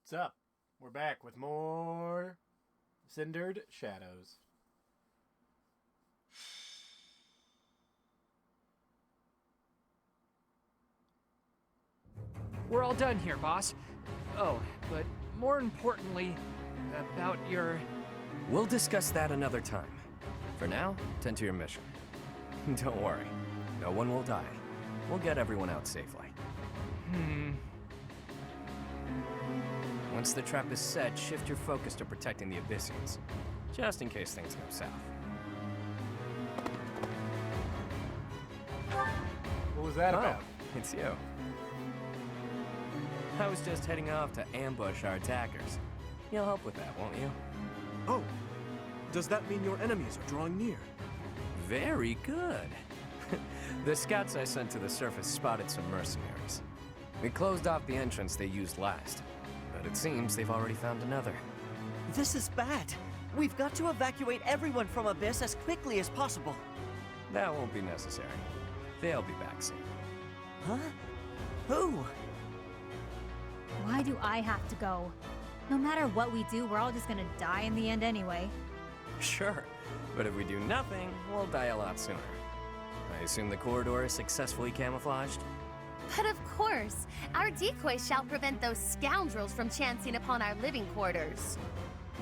What's up? We're back with more Cindered Shadows. We're all done here, boss. Oh, but more importantly, about your... We'll discuss that another time. For now, tend to your mission. Don't worry, no one will die. We'll get everyone out safely. Once the trap is set, shift your focus to protecting the Abyssians, just in case things go south. What was that about? It's you. I was just heading off to ambush our attackers. You'll help with that, won't you? Oh, does that mean your enemies are drawing near? Very good. The scouts I sent to the surface spotted some mercenaries. We closed off the entrance they used last, but it seems they've already found another. This is bad. We've got to evacuate everyone from Abyss as quickly as possible. That won't be necessary. They'll be back soon. Huh? Who? Why do I have to go? No matter what we do, we're all just gonna die in the end anyway. Sure, but if we do nothing, we'll die a lot sooner. I assume the corridor is successfully camouflaged? But of course, our decoy shall prevent those scoundrels from chancing upon our living quarters.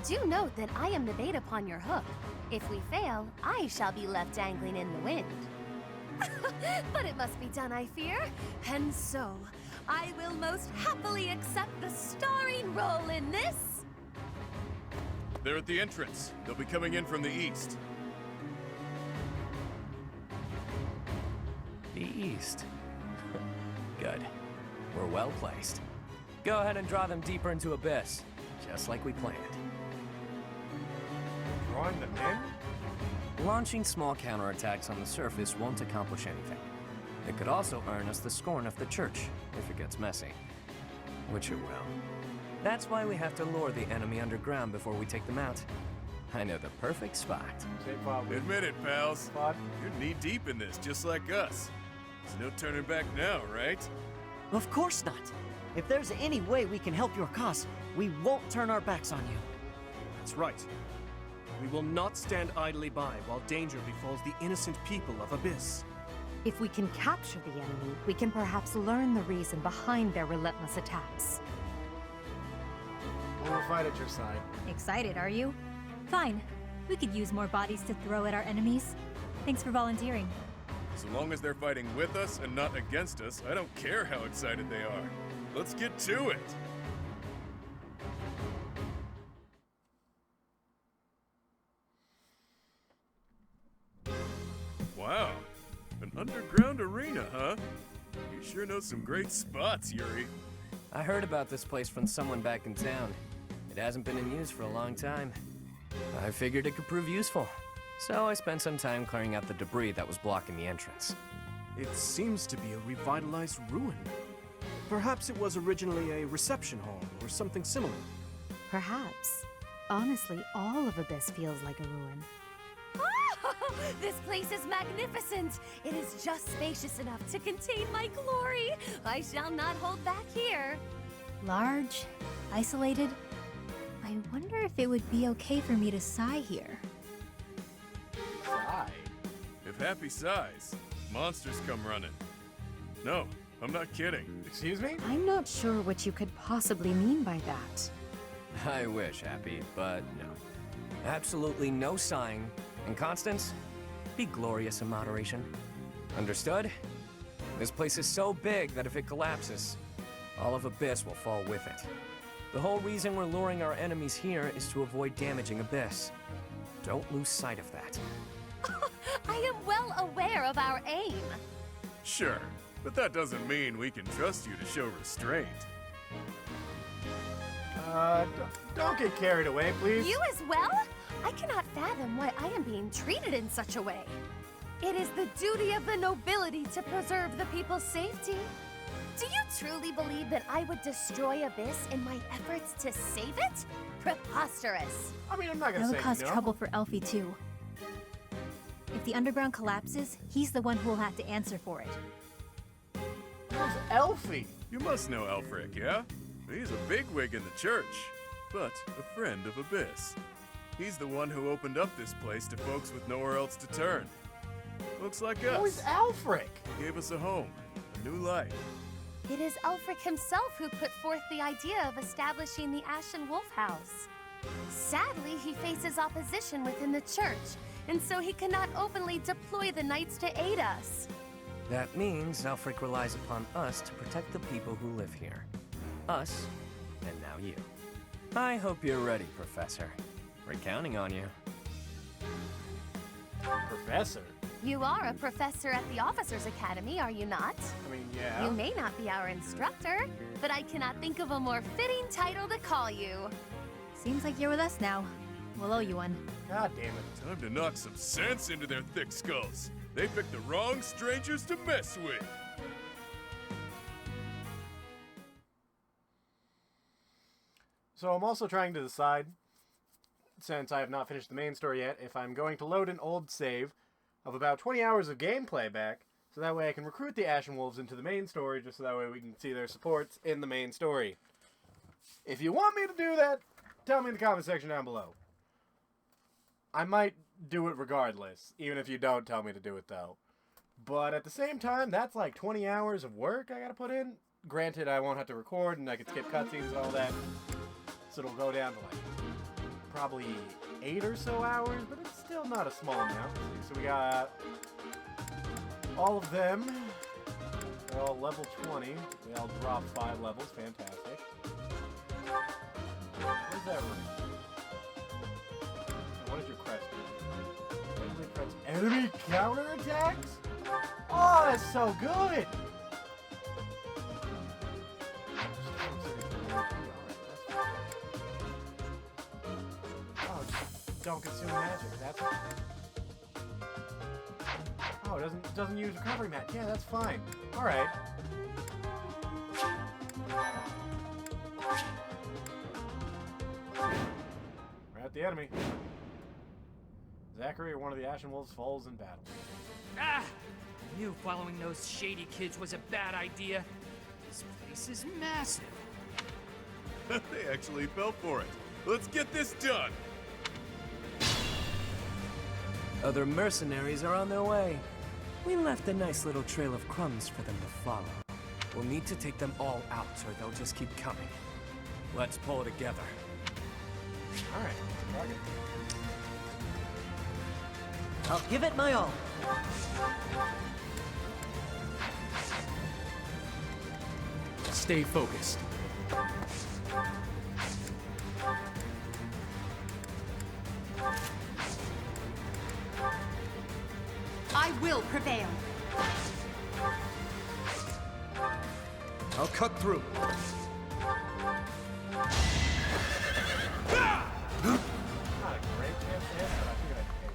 Do note that I am the bait upon your hook. If we fail, I shall be left dangling in the wind. But it must be done, I fear. And so, I will most happily accept the starring role in this. They're at the entrance. They'll be coming in from the east. The east. Good. We're well placed. Go ahead and draw them deeper into Abyss, just like we planned. Drawing them in? Launching small counterattacks on the surface won't accomplish anything. It could also earn us the scorn of the church, if it gets messy. Which it will. That's why we have to lure the enemy underground before we take them out. I know the perfect spot. Admit it, pals. Spot. You're knee-deep in this, just like us. There's no turning back now, right? Of course not. If there's any way we can help your cause, we won't turn our backs on you. That's right. We will not stand idly by while danger befalls the innocent people of Abyss. If we can capture the enemy, we can perhaps learn the reason behind their relentless attacks. We'll fight at your side. Excited, are you? Fine. We could use more bodies to throw at our enemies. Thanks for volunteering. So long as they're fighting with us and not against us, I don't care how excited they are. Let's get to it! Wow, an underground arena, huh? You sure know some great spots, Yuri. I heard about this place from someone back in town. It hasn't been in use for a long time. I figured it could prove useful. So I spent some time clearing out the debris that was blocking the entrance. It seems to be a revitalized ruin. Perhaps it was originally a reception hall or something similar. Perhaps. Honestly, all of Abyss feels like a ruin. Oh, this place is magnificent. It is just spacious enough to contain my glory. I shall not hold back here. Large, isolated. I wonder if it would be okay for me to sigh here. Sigh. If Happy sighs, monsters come running. No, I'm not kidding. Excuse me? I'm not sure what you could possibly mean by that. I wish, Happy, but no. Absolutely no sighing. And Constance, be glorious in moderation. Understood? This place is so big that if it collapses, all of Abyss will fall with it. The whole reason we're luring our enemies here is to avoid damaging Abyss. Don't lose sight of that. I am well aware of our aim. Sure, but that doesn't mean we can trust you to show restraint. Don't get carried away, please. You as well? I cannot fathom why I am being treated in such a way. It is the duty of the nobility to preserve the people's safety. Do you truly believe that I would destroy Abyss in my efforts to save it? Preposterous. I mean, I'm not That gonna would say cause no. trouble for Elfie too. If the underground collapses, he's the one who will have to answer for it. Who's Elfie? You must know Elfric, yeah? He's a bigwig in the church, but a friend of Abyss. He's the one who opened up this place to folks with nowhere else to turn. Folks like us. Oh, it's Alfric! Gave us a home, a new life. It is Ulfric himself who put forth the idea of establishing the Ashen Wolf House. Sadly, he faces opposition within the church, and so he cannot openly deploy the knights to aid us. That means Alfric relies upon us to protect the people who live here. Us, and now you. I hope you're ready, Professor. We're counting on you. Professor? You are a professor at the Officers Academy, are you not? I mean, yeah. You may not be our instructor, but I cannot think of a more fitting title to call you. Seems like you're with us now. We'll owe you one. God damn it. Time to knock some sense into their thick skulls. They picked the wrong strangers to mess with. So I'm also trying to decide, since I have not finished the main story yet, if I'm going to load an old save of about 20 hours of gameplay back, so that way I can recruit the Ashen Wolves into the main story, just so that way we can see their supports in the main story. If you want me to do that, tell me in the comment section down below. I might do it regardless, even if you don't tell me to do it though. But at the same time, that's like 20 hours of work I gotta put in. Granted, I won't have to record and I can skip cutscenes and all that. So it'll go down to like probably 8 or so hours, but it's still not a small amount. So we got all of them. They're all level 20. They all drop 5 levels. Fantastic. What is that room? What is your crest? Enemy counterattacks? Oh, that's so good! Oh, don't consume magic. That's. Oh, it doesn't use recovery mat. Yeah, that's fine. All right. We're at the enemy. Zachary or one of the Ashen Wolves falls in battle. Ah! I knew following those shady kids was a bad idea. This place is massive. They actually fell for it. Let's get this done. Other mercenaries are on their way. We left a nice little trail of crumbs for them to follow. We'll need to take them all out, or they'll just keep coming. Let's pull together. All right, target. I'll give it my all. Stay focused. I will prevail. I'll cut through. Not a great chance to hit, but I figured I'd take it.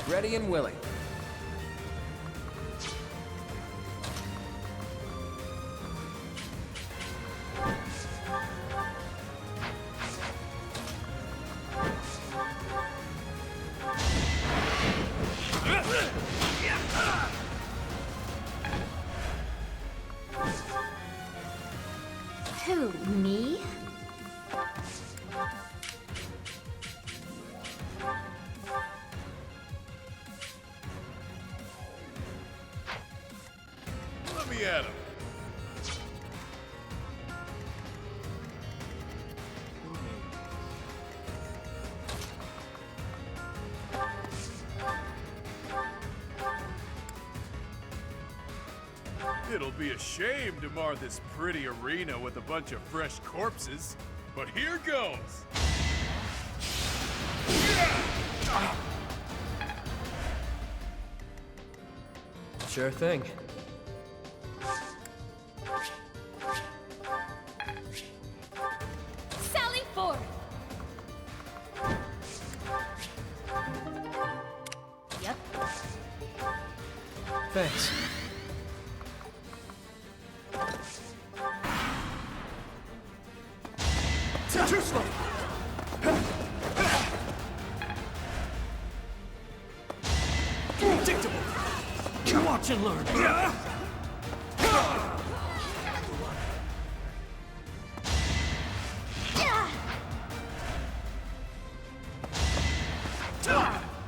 Ready and willing. Who, me? Let me at him. It'll be a shame to mar this pretty arena with a bunch of fresh corpses, but here goes! Sure thing. Thanks. Too slow! Predictable! Watch and learn!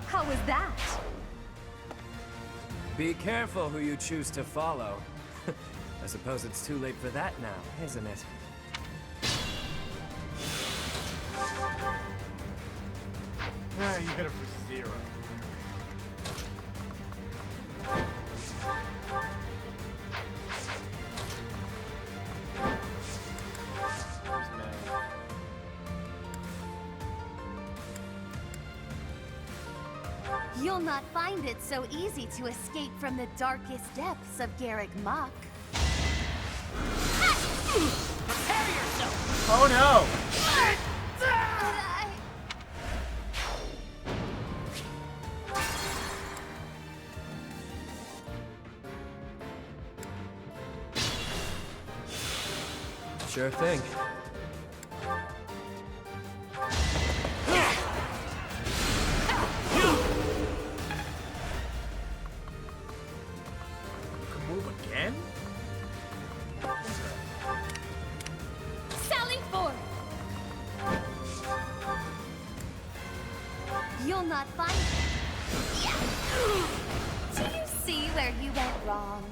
How was that? Be careful who you choose to follow. I suppose it's too late for that now, isn't it? Ah, you hit it for 0. You'll not find it so easy to escape from the darkest depths of Garrick Muck. Prepare yourself! Oh no! Sure thing. Move again? Sally forth! You'll not find it. Do you see where you went wrong?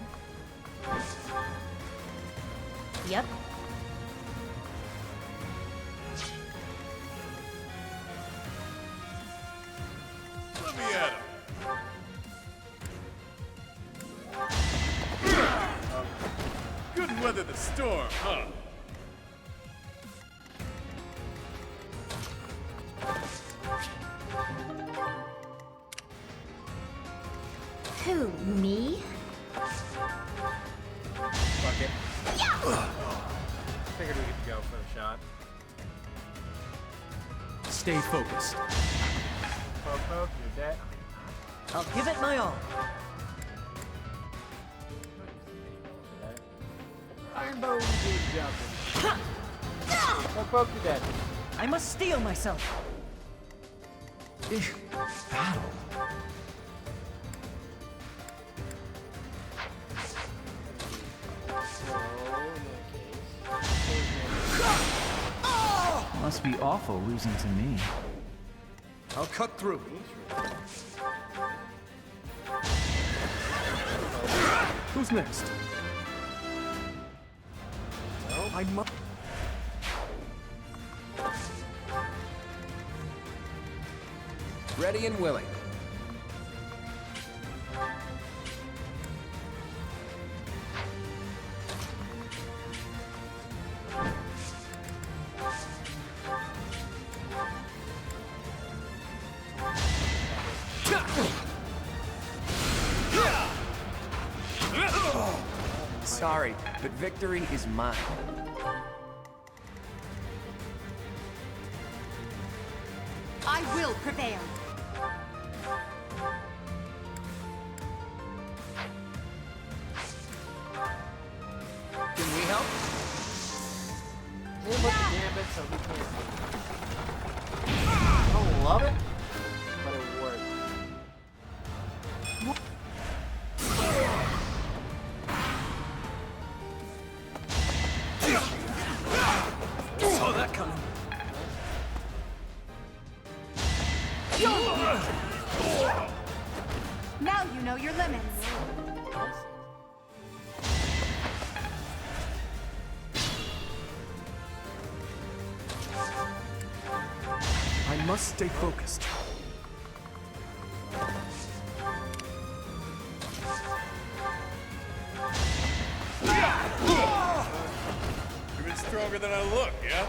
Yep. Let me at him. Couldn't weather the storm, huh? Who, me? Fuck it. Figured we could go for the shot. Stay focused. Poke, poke, you're dead. I'll give it my all. Iron Bow, you do the job. Poke, poke, you're dead. I must steel myself. Battle. Must be awful losing to me. I'll cut through. Who's next? I must. Ready and willing. Sorry, but victory is mine. I will prevail. Can we help? We'll look at gambit so we can't. I don't love it, but it works. Saw that coming. Now you know your limits. I must stay focused. You're stronger than I look, yeah?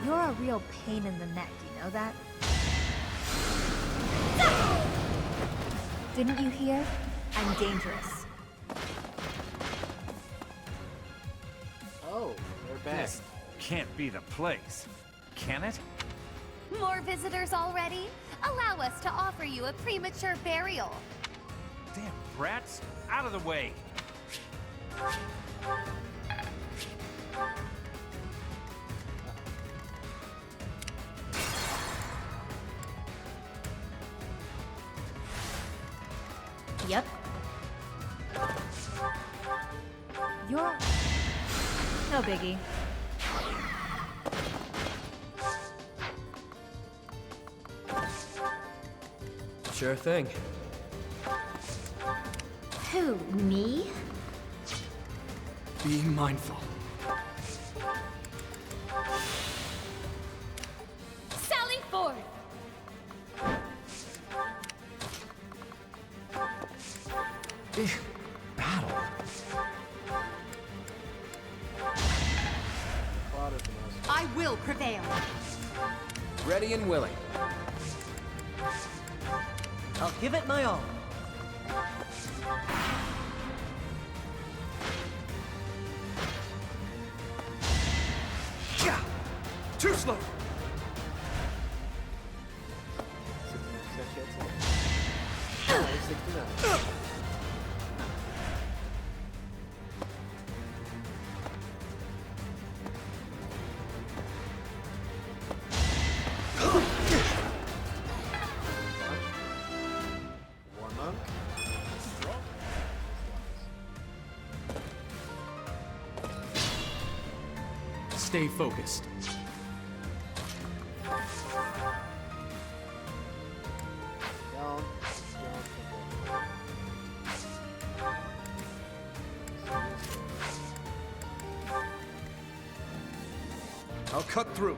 You're a real pain in the neck, you know that? Didn't you hear? I'm dangerous. Oh, they're back. This can't be the place, can it? More visitors already? Allow us to offer you a premature burial. Damn brats! Out of the way! Yep. You're... No biggie. Sure thing. Who, me? Be mindful. Sally forth! Battle. I will prevail. Ready and willing. I'll give it my all. Yeah! Too slow! 60% chance. 69. War monk. Stay focused. Down. I'll cut through.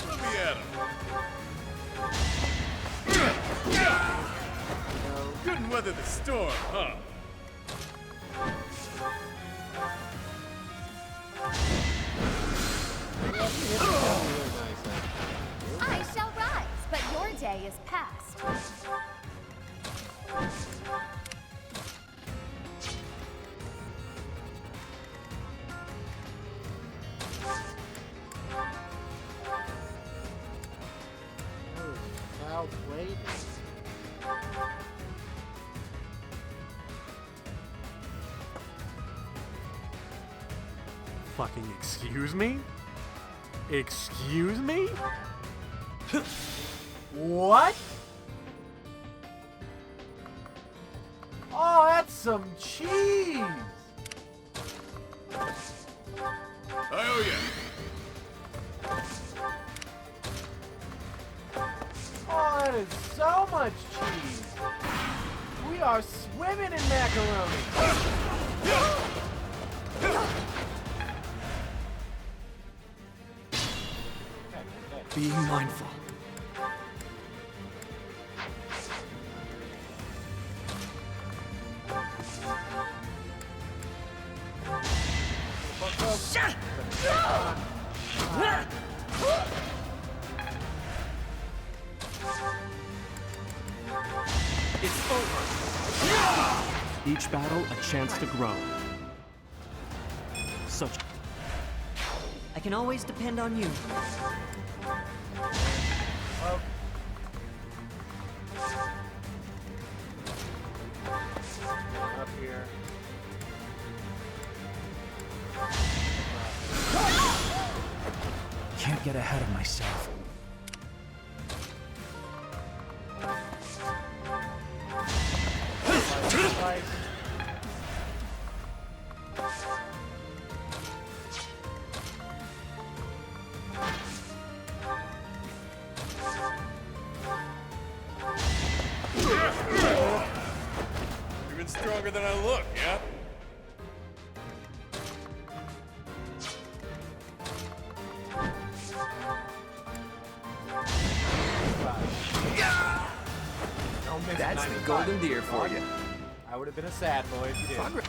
Let me at him. Couldn't weather the storm, huh? I shall rise, but your day is past. Foul blade. Fucking excuse me? Excuse me? What? Oh, that's some cheese! I owe ya. Oh, that is so much cheese! We are swimming in macaroni! Be mindful. It's over. Each battle a chance to grow. Such. I can always depend on you. Oh. Up here. Can't get ahead of myself. Twice. Even stronger than I look, yeah? golden deer for you. I would have been a sad boy if you did. Progress.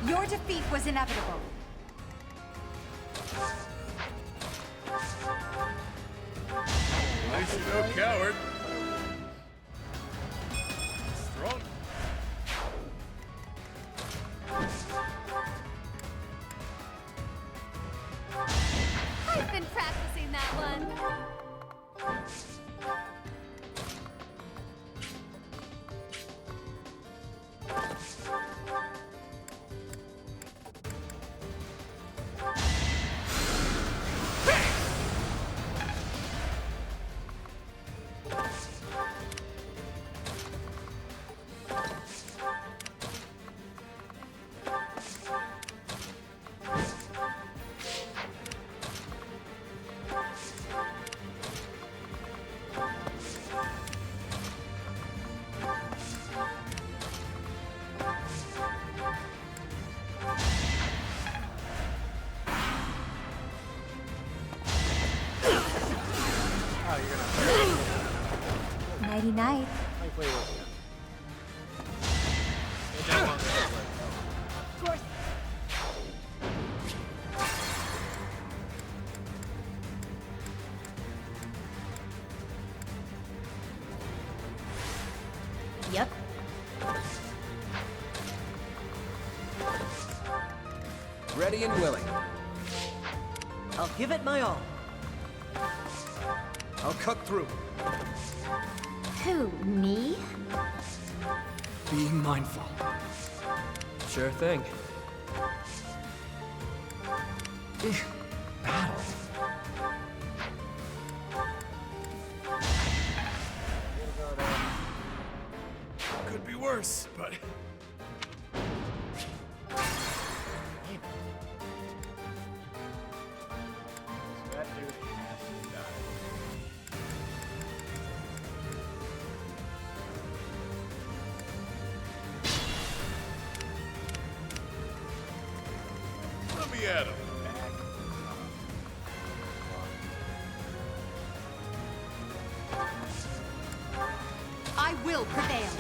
Your defeat was inevitable. At least you're no coward. Strong. I've been practicing that one. Nighty night. Thankfully, it wasn't. Of course. Yep. Ready and willing. I'll give it my all. I'll cut through. Who, me? Be mindful. Sure thing. Battle. Could be worse, but That dude has to die. let me at him. I will prevail.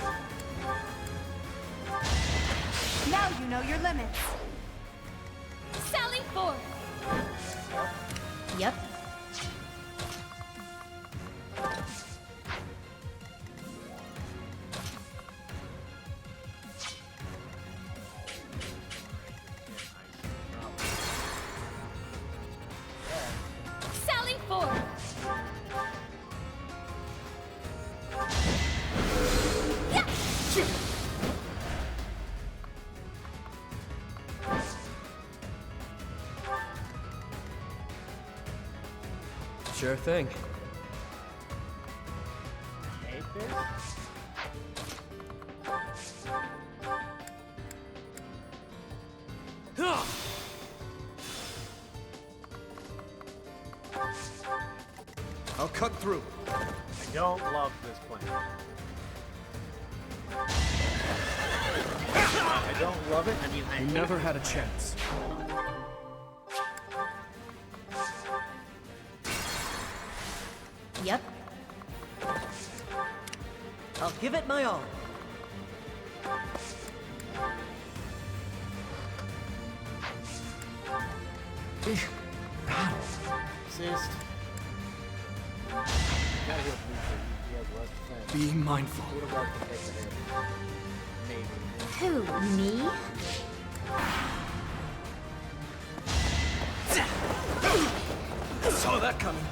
Now you know your limits. Sally forth. Yep. Sally forth. Sure thing. Hate this? I'll cut through. I don't love this plan. I don't love it. I mean, I You never had a chance. Yep. I'll give it my all. Assist. Gotta heal me for you. He has less defense. Be mindful. Would have liked to take the hit. Maybe. Who, me? Saw that coming.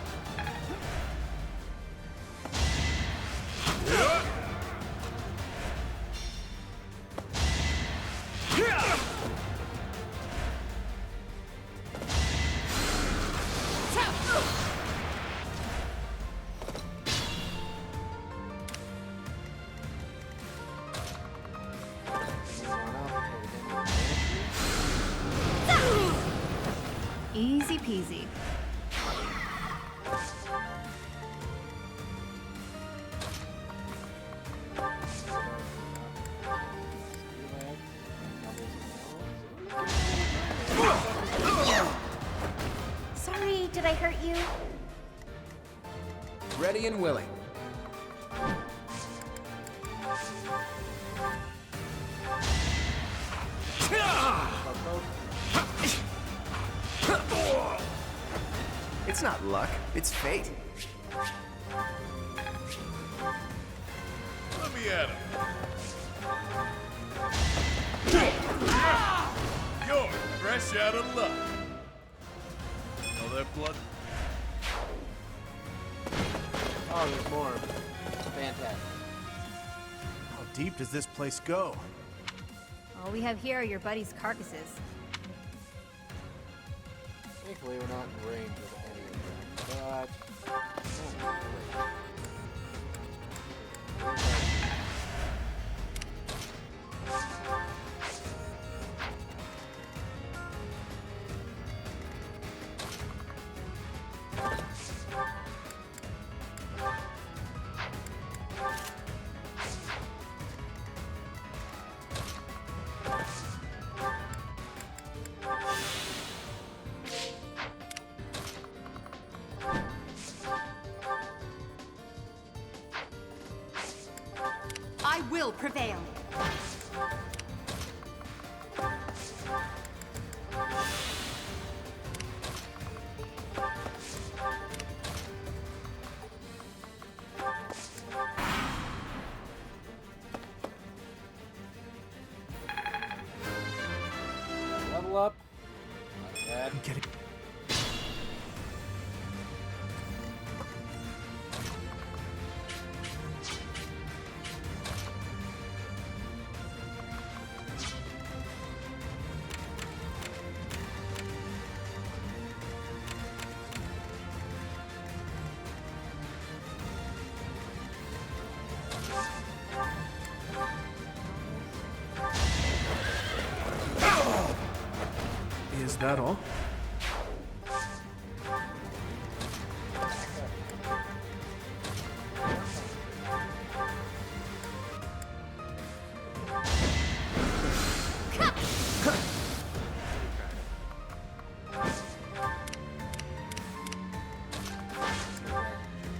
Easy peasy. Sorry, did I hurt you? Ready and willing. It's not luck, it's fate. Let me at him. You're fresh out of luck. All that blood? Oh, there's more. Fantastic. How deep does this place go? All we have here are your buddies' carcasses. Thankfully, we're not in range of any of them, but... I will prevail. Level up. Not bad. I'm getting... Is that all?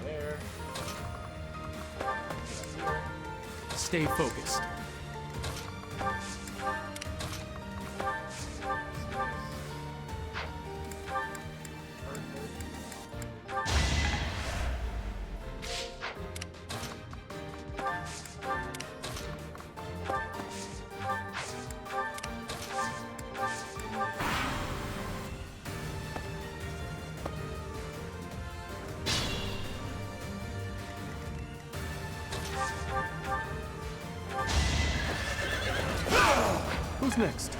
There. Stay focused. Who's next?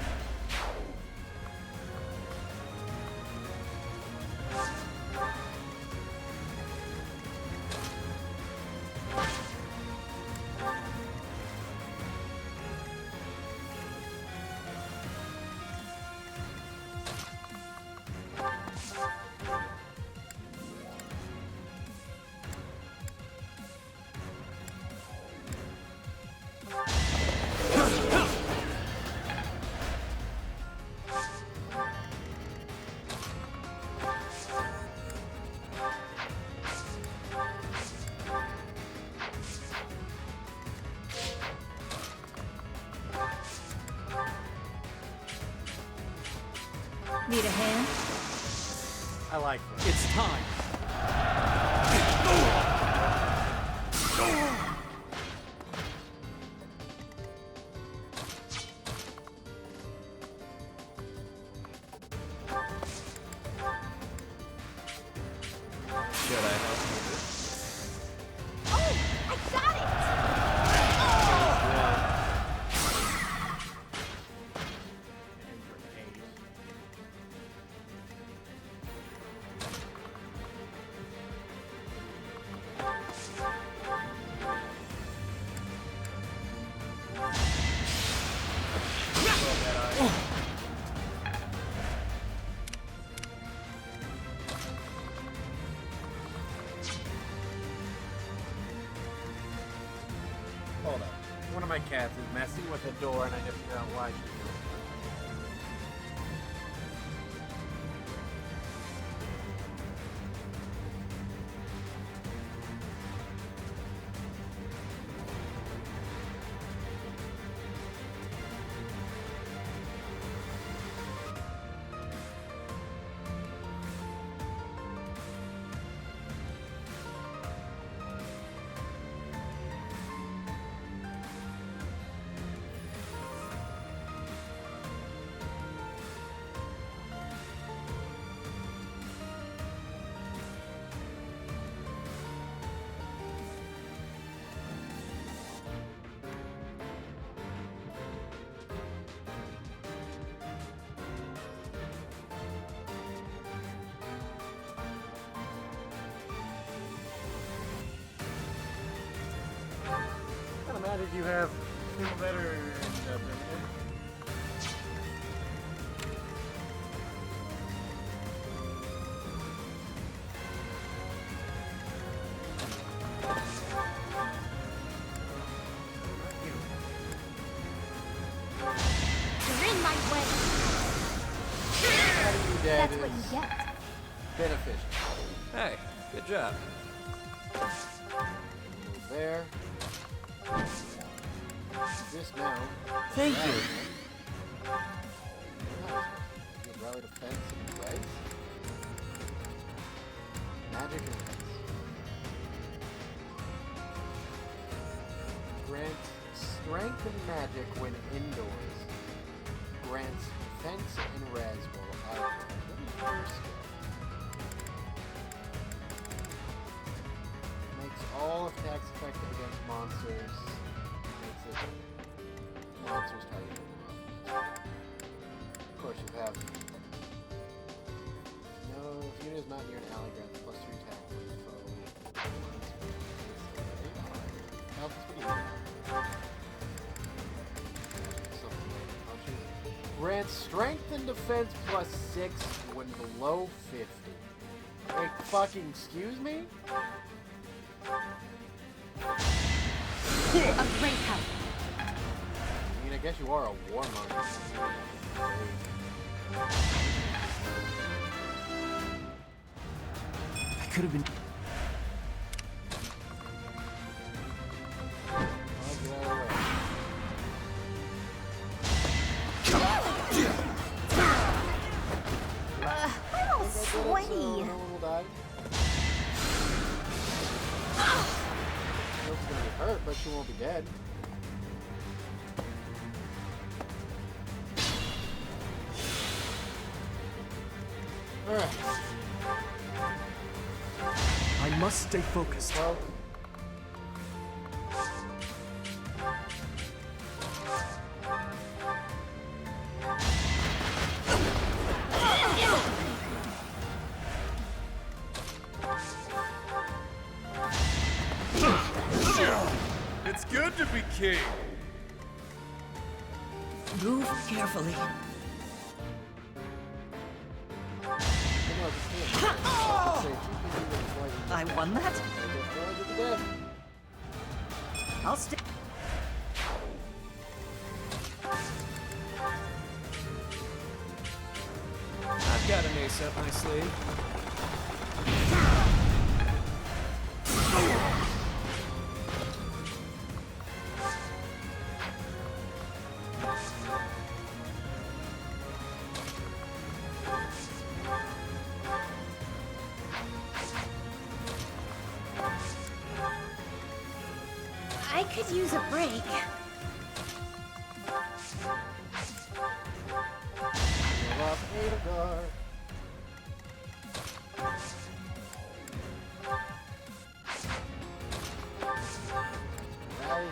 Need a hand? I like this. It's time. Should I help you with this? Oh, I got it! Hold up. One of my cats is messing with the door, and I need to figure out why she's doing that. What kind of magic you have? Feel better and You're in my way. That's what you get. beneficial. Hey, good job. Move there. This now. Thank you. Good rally defense and res. Magic and res. Grant strength and magic when indoors. Grants defense and res while outdoors. What is your skill? Makes all attacks effective against monsters. Makes it monsters targeted. Of course, you have. No, if unit is not near an ally, grants +2 attack when the foe. Oh, that's what you need. Something like punches. Grants strength and defense +6 when below 50. Hey, fucking excuse me? A great help. I mean, I guess you are a warmonger. I could have been. I'm all sweaty. No one will die. She's gonna be hurt, but she won't be dead. Alright. I must stay focused. Well, It's good to be king. Move carefully. I won that? I'll stay. I've got an ace up my sleeve. I could use a break.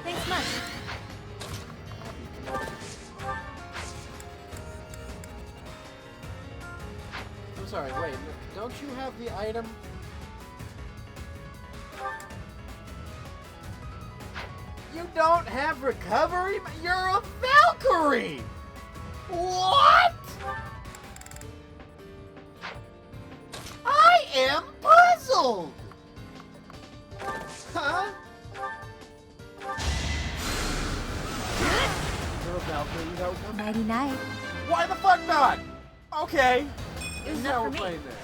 Thanks much. I'm sorry, wait, don't you have the item? You don't have recovery? You're a Valkyrie! What? I am puzzled! Huh? Please open. Nighty night. Why the fuck not? Okay. This is Enough how for we're me. playing this.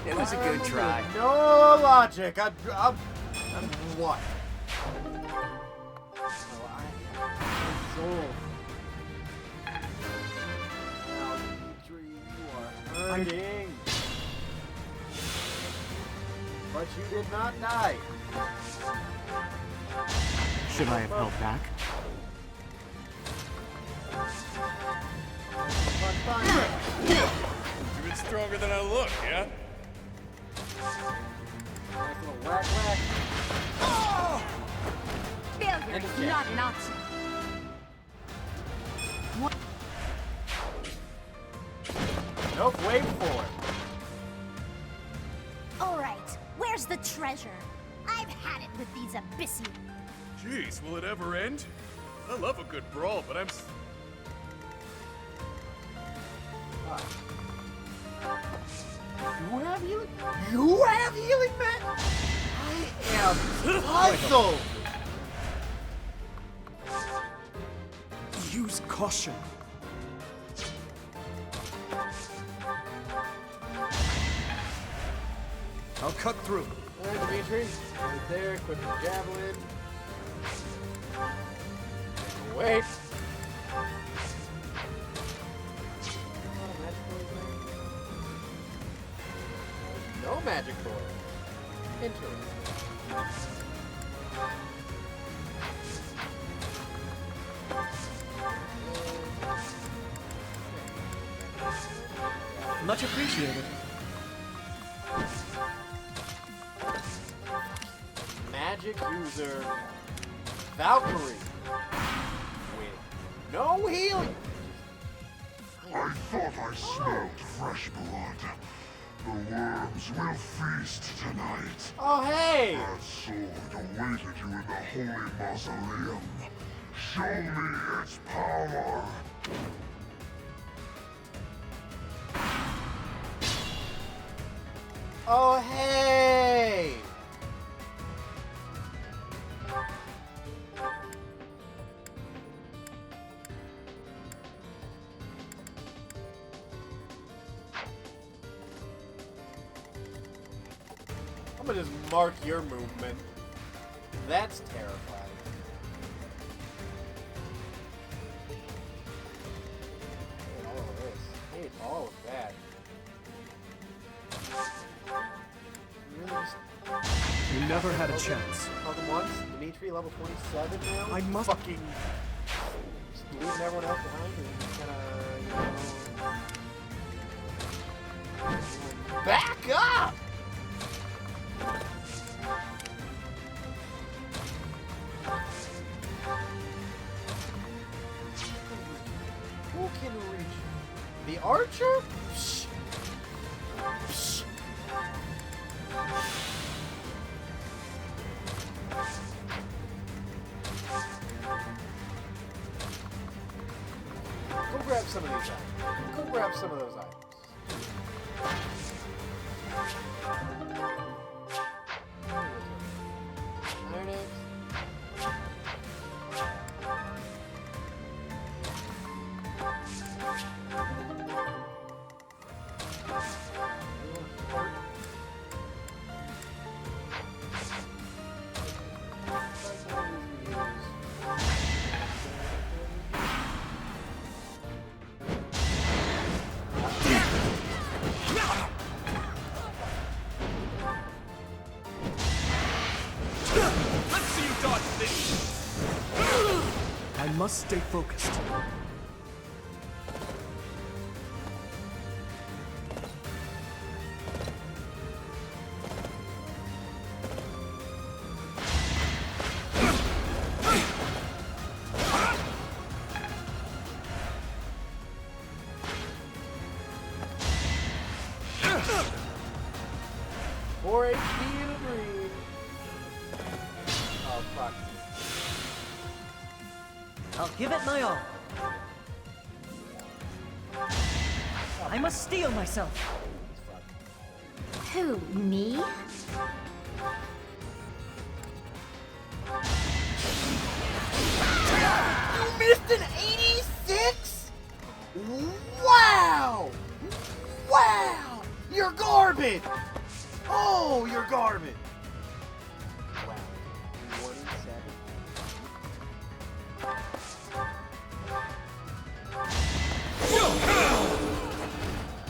It was a good try. No logic. I'm what? Oh, I'm sold. Now, Dimitri, you are hurting. But you did not die. Should I have held back? Fun, fun. You're stronger than I look, yeah? Nice little whack whack. Failure And a is check. not an option. Nope, wait for it. All right, where's the treasure? I've had it with these Abyssians. Jeez, will it ever end? I love a good brawl, but I'm... You have healing? You have healing, Matt? I am puzzled. Use caution. I'll cut through. All right, Dimitri. Right there, equip the javelin. Wait. No magic door. Interesting. Much appreciated. Magic user Valkyrie with no healing. I thought I smelled fresh blood. The worms will feast tonight. Oh, hey! That sword awaited you in the holy mausoleum. Show me its power. Oh, hey! I'm gonna just mark your movement. That's terrifying. I hate all of this. I hate all of that. Really just You never had a chance. call them once? Dimitri, level 27 now? I must- fucking just leaving everyone else behind and just kinda, you know... Back up! Who can reach you? The archer? Psh. Psh. Go grab some of these items. Go grab some of those items. Iron eggs. Let's see you dodge this! I must stay focused. Four HP to breathe. Oh, fuck. I'll give it my all. I must steel myself. Who, me? You missed an 86? Wow! Wow! You're garbage! Oh, you're garbage! Wow. 27.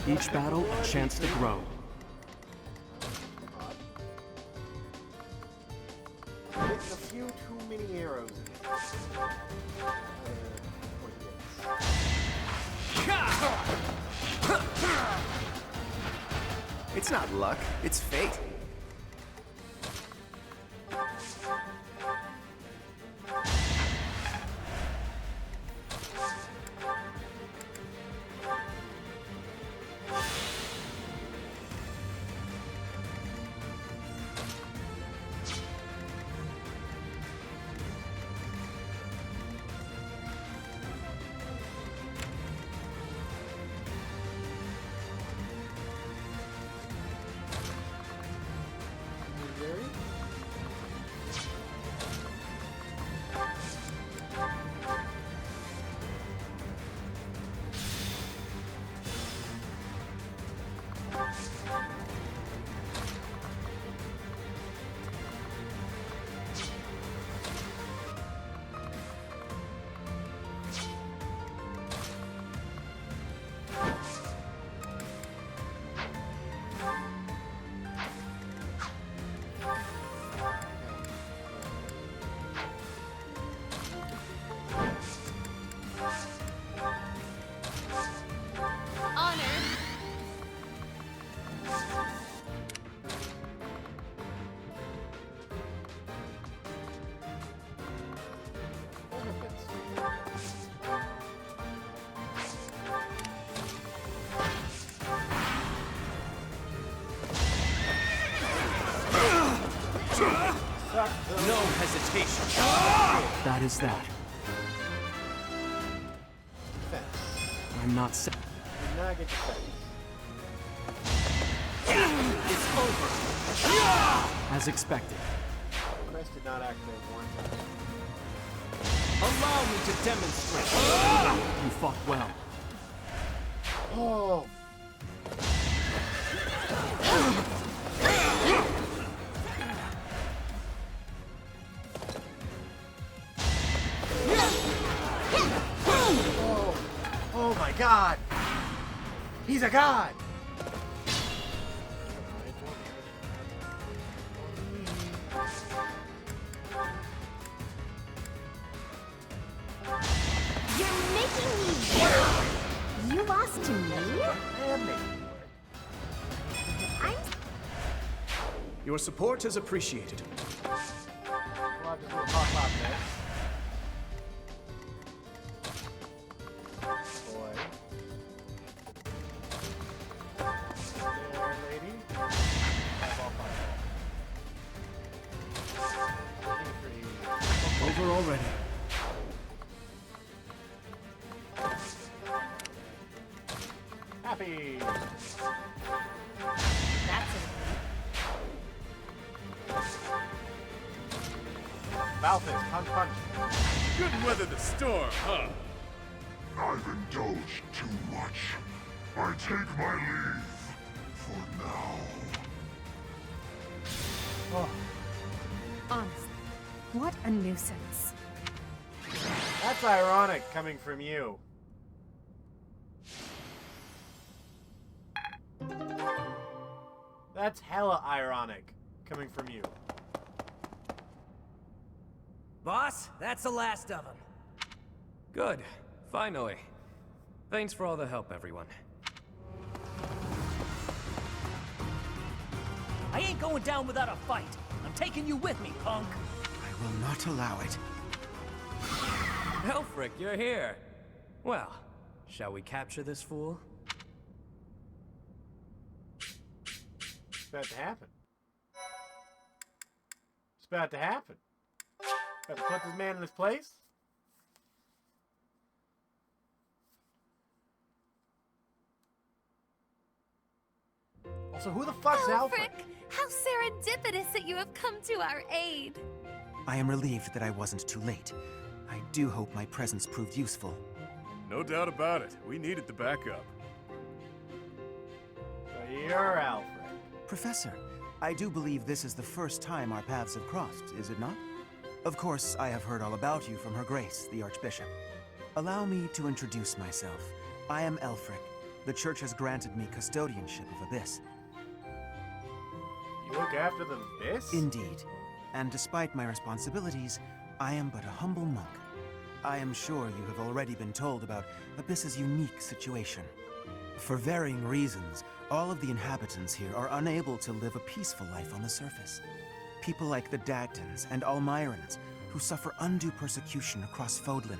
Each battle a chance to grow. Hitting a few too many arrows in it. It's not luck, it's fate. No hesitation. That is that. I'm not sa- Did not get defense. It's over. as expected. Christ did not activate one time. Allow me to demonstrate. You fought well. Oh. Oh my god! He's a god! You're making me work. You lost to me? I'm Your support is appreciated. Well, just a little pop there. Boy. There, lady. Fireball, fireball. Pretty. Over already. Happy! That's Balthus, punch, punch. Couldn't weather the storm, huh? I've indulged too much. I take my leave for now. Oh, Honestly, what a nuisance. that's ironic coming from you. That's hella ironic coming from you. Boss, that's the last of them. Good. Finally. Thanks for all the help, everyone. I ain't going down without a fight. I'm taking you with me, punk. I will not allow it. Helfric, you're here. Well, shall we capture this fool? It's about to happen. It's about to happen. About to put this man in his place. Also, who the fuck's Alfred? How serendipitous that you have come to our aid. I am relieved that I wasn't too late. I do hope my presence proved useful. No doubt about it. We needed the backup. So you're Alfred. Professor, I do believe this is the first time our paths have crossed, is it not? Of course, I have heard all about you from Her Grace, the Archbishop. Allow me to introduce myself. I am Elfric. The Church has granted me custodianship of Abyss. You look after the Abyss? Indeed. And despite my responsibilities, I am but a humble monk. I am sure you have already been told about Abyss's unique situation. For varying reasons, all of the inhabitants here are unable to live a peaceful life on the surface. People like the Dagtons and Almirans, who suffer undue persecution across Fodlan.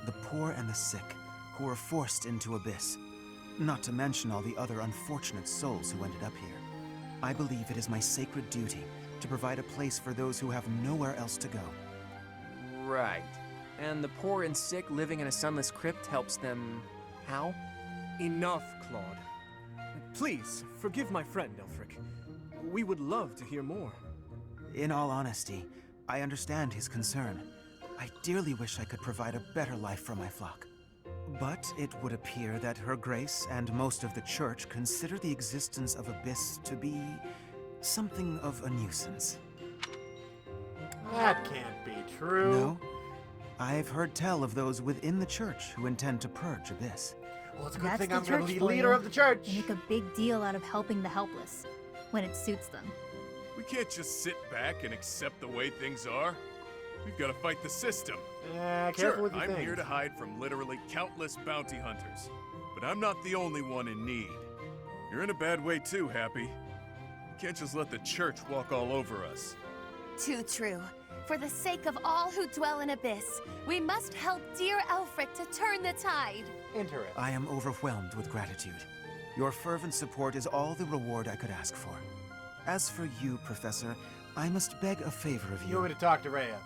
The poor and the sick, who are forced into Abyss. Not to mention all the other unfortunate souls who ended up here. I believe it is my sacred duty to provide a place for those who have nowhere else to go. Right. And the poor and sick living in a sunless crypt helps them... how? Enough, Claude. Please, forgive my friend, Elfric. We would love to hear more. In all honesty, I understand his concern. I dearly wish I could provide a better life for my flock. But it would appear that Her Grace and most of the Church consider the existence of Abyss to be something of a nuisance. That can't be true. No? I've heard tell of those within the Church who intend to purge Abyss. Well, it's a good That's thing the I'm going to church be for leader you. of the church. They make a big deal out of helping the helpless, when it suits them. We can't just sit back and accept the way things are. We've got to fight the system. Careful Sure, with your I'm things. here to hide from literally countless bounty hunters. But I'm not the only one in need. You're in a bad way too, Happy. You can't just let the church walk all over us. Too true. For the sake of all who dwell in Abyss, we must help dear Elfric to turn the tide. Interesting. I am overwhelmed with gratitude. Your fervent support is all the reward I could ask for. As for you, Professor, I must beg a favor of you. You want me to talk to Rhea?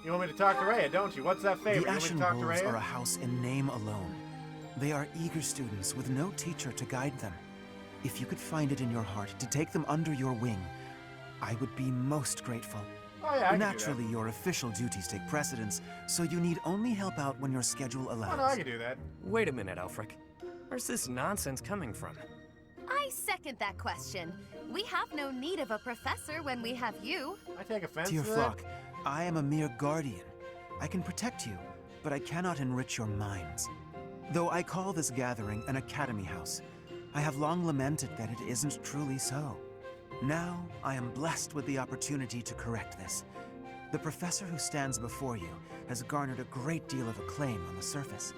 You want me to talk to Rhea, don't you? What's that favor? The You want me Ashen to talk to Wolves Rhea? are a house in name alone. They are eager students with no teacher to guide them. If you could find it in your heart to take them under your wing, I would be most grateful. Oh, yeah, I can Naturally, your official duties take precedence, so you need only help out when your schedule allows. Oh, no, I can do that. Wait a minute, Elfric. Where's this nonsense coming from? I second that question. We have no need of a professor when we have you. I take offense Dear to that. flock, I am a mere guardian. I can protect you, but I cannot enrich your minds. Though I call this gathering an academy house, I have long lamented that it isn't truly so. Now, I am blessed with the opportunity to correct this. The professor who stands before you has garnered a great deal of acclaim on the surface.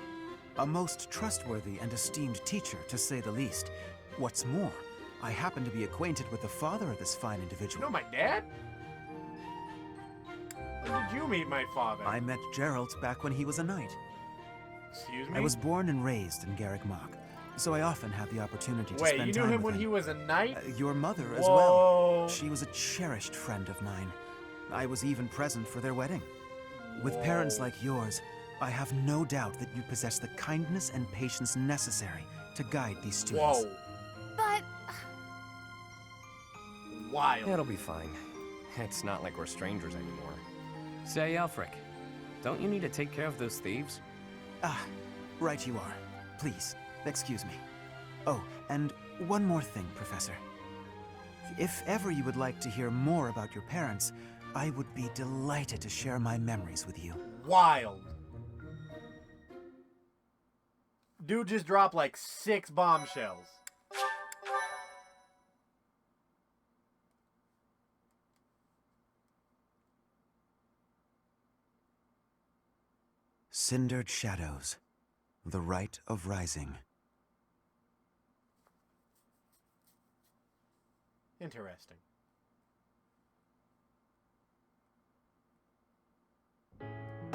A most trustworthy and esteemed teacher, to say the least. What's more, I happen to be acquainted with the father of this fine individual. You know my dad? When did you meet my father? I met Geralt back when he was a knight. Excuse me? I was born and raised in Garrick Mach, so I often have the opportunity to Wait, spend you time knew him with when he was a knight? Your mother as Whoa. well. She was a cherished friend of mine. I was even present for their wedding. With parents like yours, I have no doubt that you possess the kindness and patience necessary to guide these students. Whoa. But Wild. It'll be fine. It's not like we're strangers anymore. Say, Elfric, don't you need to take care of those thieves? Ah, right you are. Please, excuse me. Oh, and one more thing, Professor. If ever you would like to hear more about your parents, I would be delighted to share my memories with you. Wild. Dude just dropped like 6 bombshells. Cindered shadows. The rite of rising. Interesting.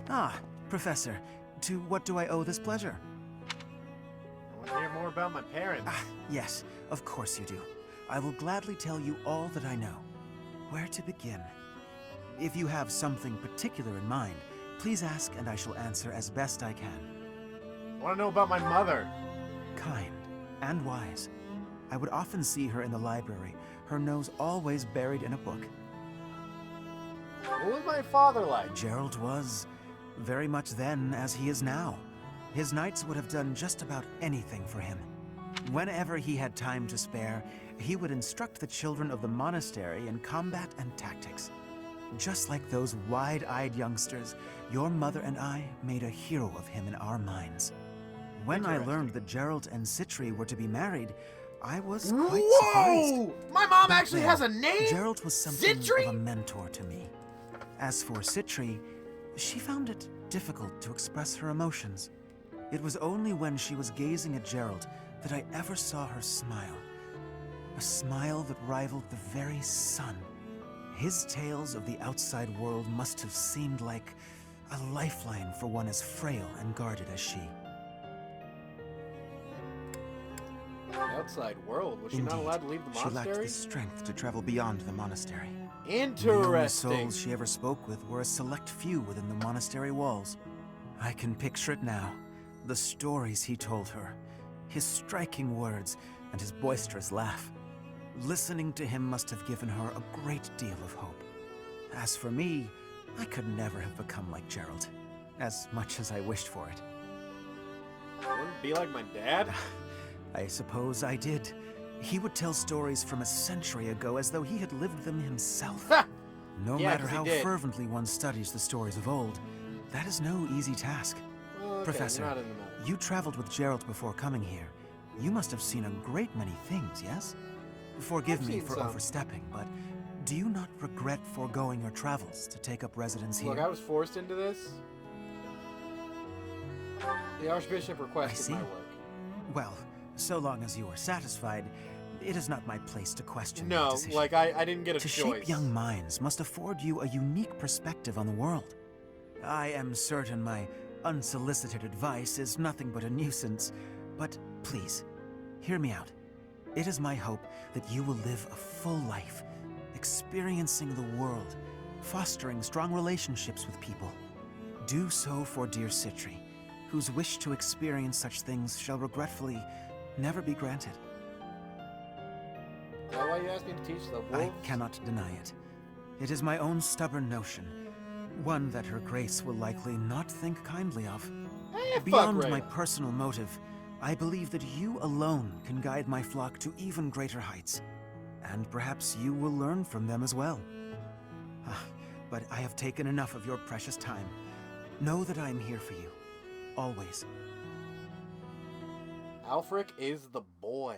Ah, Professor, to what do I owe this pleasure? I want to hear more about my parents. Ah, yes, of course you do. I will gladly tell you all that I know. Where to begin? If you have something particular in mind, please ask and I shall answer as best I can. I want to know about my mother. Kind and wise. I would often see her in the library, her nose always buried in a book. What was my father like? Gerald was very much then as he is now. His knights would have done just about anything for him. Whenever he had time to spare, he would instruct the children of the monastery in combat and tactics. Just like those wide-eyed youngsters, your mother and I made a hero of him in our minds. When I learned that Gerald and Citri were to be married, I was quite surprised. My mom Back actually then, has a name? Gerald was something Citri? of a mentor to me. As for Citri, she found it difficult to express her emotions. It was only when she was gazing at Gerald that I ever saw her smile. A smile that rivaled the very sun. His tales of the outside world must have seemed like a lifeline for one as frail and guarded as she. The outside world? Was she not Indeed, allowed to leave the she lacked monastery? the strength to travel beyond the monastery. Interesting. The only souls she ever spoke with were a select few within the monastery walls. I can picture it now. The stories he told her, his striking words, and his boisterous laugh. Listening to him must have given her a great deal of hope. As for me, I could never have become like Gerald, as much as I wished for it. Wouldn't be like my dad? I suppose I did. He would tell stories from a century ago as though he had lived them himself. No Yeah, matter 'cause he how did. fervently one studies the stories of old, that is no easy task. Well, okay, Professor, you're not in the matter. you traveled with Gerald before coming here. You must have seen a great many things, yes? Forgive I've me seen for some. overstepping, but do you not regret foregoing your travels to take up residence here? Look, I was forced into this. The Archbishop requested my work. Well, so long as you are satisfied, it is not my place to question your No, decision. like, I didn't get a To choice. shape young minds must afford you a unique perspective on the world. I am certain my unsolicited advice is nothing but a nuisance, but please, hear me out. It is my hope that you will live a full life, experiencing the world, fostering strong relationships with people. Do so for dear Citri, whose wish to experience such things shall regretfully never be granted. Is that why you asked me to teach the wolves? I cannot deny it. It is my own stubborn notion, one that her grace will likely not think kindly of. fuck Beyond Rhea. my personal motive, I believe that you alone can guide my flock to even greater heights. And perhaps you will learn from them as well. But I have taken enough of your precious time. Know that I am here for you. Always. Alfric is the boy.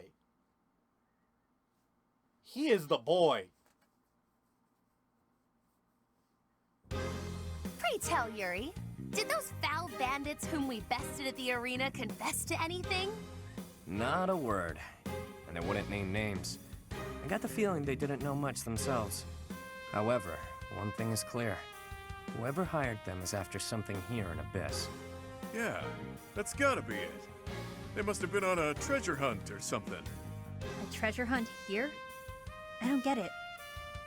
He is the boy. Pray tell, Yuri, did those foul bandits whom we bested at the arena confess to anything? Not a word. And they wouldn't name names. I got the feeling they didn't know much themselves. However, one thing is clear. Whoever hired them is after something here in Abyss. Yeah, that's gotta be it. They must have been on a treasure hunt or something. A treasure hunt here? I don't get it.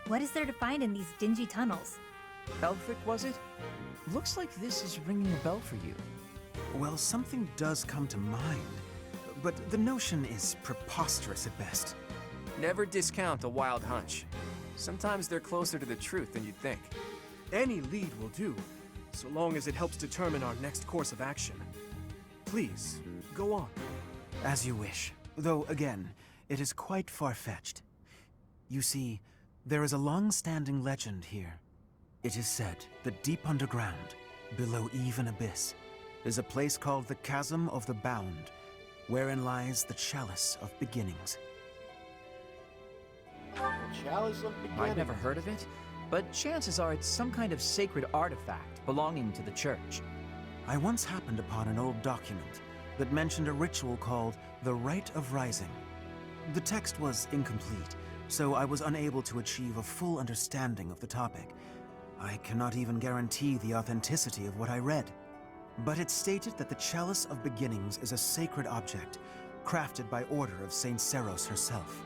What is there to find in these dingy tunnels? Elfric, was it? Looks like this is ringing a bell for you. Well, something does come to mind, but the notion is preposterous at best. Never discount a wild hunch. Sometimes they're closer to the truth than you'd think. Any lead will do, so long as it helps determine our next course of action. Please, go on. As you wish, though again, it is quite far-fetched. You see, there is a long-standing legend here. It is said that deep underground, below even Abyss, is a place called the Chasm of the Bound, wherein lies the Chalice of Beginnings. Chalice of Beginnings. I've never heard of it, but chances are it's some kind of sacred artifact belonging to the church. I once happened upon an old document that mentioned a ritual called the Rite of Rising. The text was incomplete, so I was unable to achieve a full understanding of the topic. I cannot even guarantee the authenticity of what I read. But it stated that the Chalice of Beginnings is a sacred object, crafted by order of Saint Seros herself.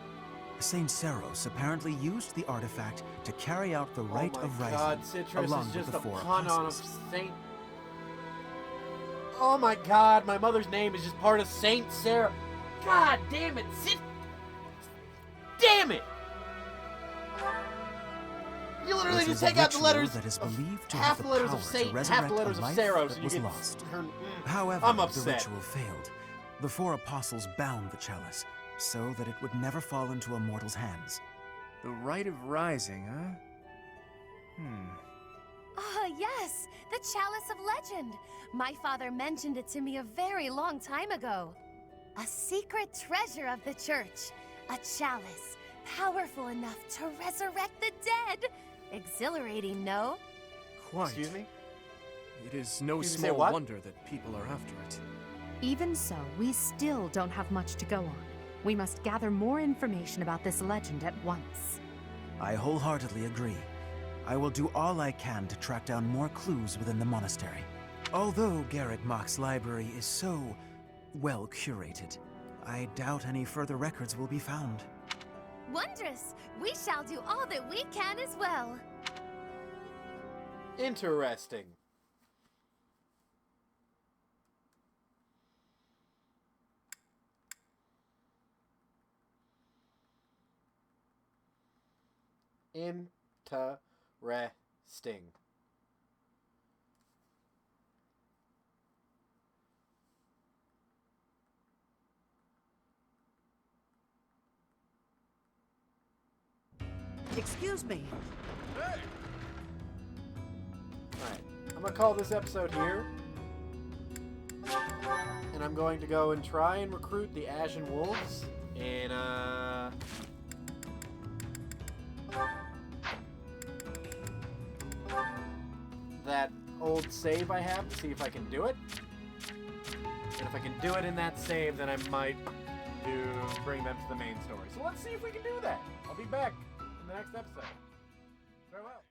Saint Seros apparently used the artifact to carry out the Rite of Rising, God, Citrus along is with just the a four pun on a apostles. saint. Oh my God, my mother's name is just part of Saint Sarah. God damn it, they just is a take out the ritual letters that is believed to half have the letters power of to Satan, half resurrect the letters a of life Saros, that and you was get lost. However, However, I'm the upset. ritual failed. The four apostles bound the chalice so that it would never fall into a mortal's hands. The Rite of Rising, huh? Ah, yes, the Chalice of Legend. My father mentioned it to me a very long time ago. A secret treasure of the church. A chalice, powerful enough to resurrect the dead. Exhilarating, no? Quite. Excuse me? It is no Excuse me, say small what? wonder that people are after it. Even so, we still don't have much to go on. We must gather more information about this legend at once. I wholeheartedly agree. I will do all I can to track down more clues within the monastery. Although Garrett Mock's library is so well curated, I doubt any further records will be found. Wondrous! We shall do all that we can as well. Interesting. Interesting. Excuse me. Alright, I'm gonna call this episode here. And I'm going to go and try and recruit the Ashen Wolves in, that old save I have to see if I can do it. And if I can do it in that save, then I might bring them to the main story. So let's see if we can do that. I'll be back in the next episode. Farewell.